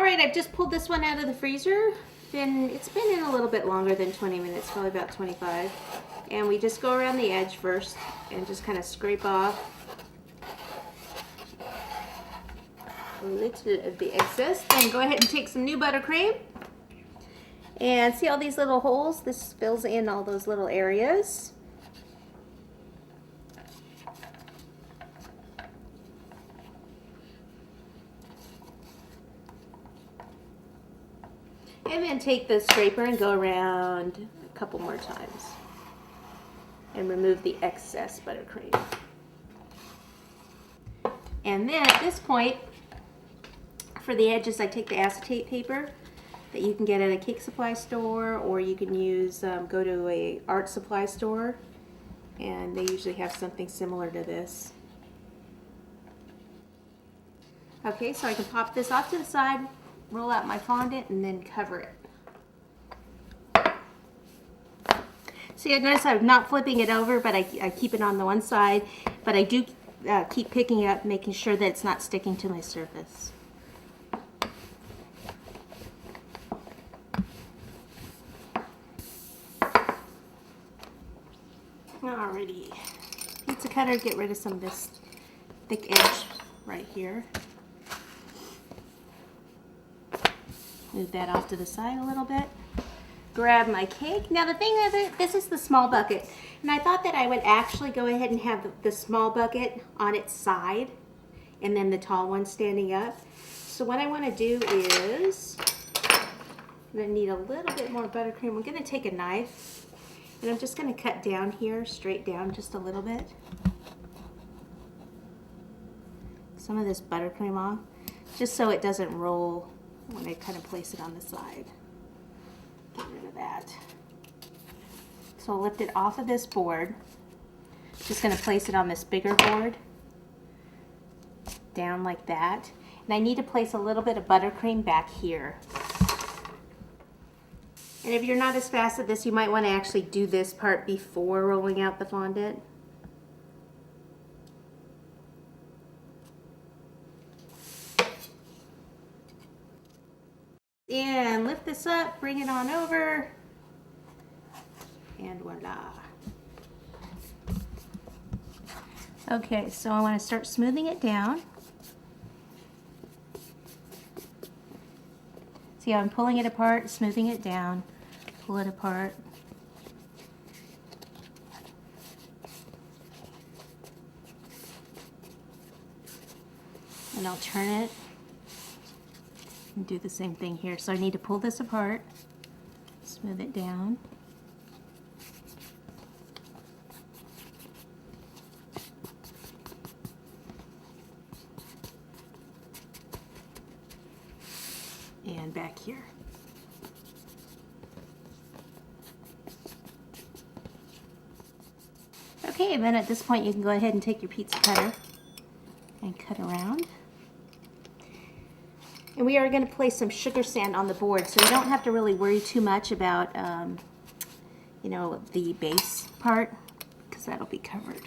right, I've just pulled this one out of the freezer. It's been in a little bit longer than 20 minutes, probably about 25. And we just go around the edge first and just kind of scrape off a little of the excess. Then go ahead and take some new buttercream. And see all these little holes? This fills in all those little areas. And then take the scraper and go around a couple more times and remove the excess buttercream. And then at this point, for the edges, I take the acetate paper that you can get at a cake supply store, or you can use, go to a art supply store, and they usually have something similar to this. Okay, so I can pop this off to the side, roll out my fondant, and then cover it. See, I notice I'm not flipping it over, but I keep it on the one side, but I do keep picking it up, making sure that it's not sticking to my surface. Alrighty, pizza cutter, get rid of some of this thick edge right here. Move that off to the side a little bit. Grab my cake. Now the thing is, this is the small bucket, and I thought that I would actually go ahead and have the small bucket on its side and then the tall one standing up. So what I want to do is, I'm going to need a little bit more buttercream. I'm going to take a knife and I'm just going to cut down here, straight down just a little bit. Some of this buttercream off, just so it doesn't roll when I kind of place it on the side. Get rid of that. So I'll lift it off of this board. Just going to place it on this bigger board. Down like that. And I need to place a little bit of buttercream back here. And if you're not as fast at this, you might want to actually do this part before rolling out the fondant. And lift this up, bring it on over, and voila. Okay, so I want to start smoothing it down. See how I'm pulling it apart, smoothing it down, pull it apart. And I'll turn it. And do the same thing here. So I need to pull this apart, smooth it down. And back here. Okay, and then at this point you can go ahead and take your pizza cutter and cut around. And we are going to place some sugar sand on the board, so you don't have to really worry too much about, you know, the base part, because that'll be covered.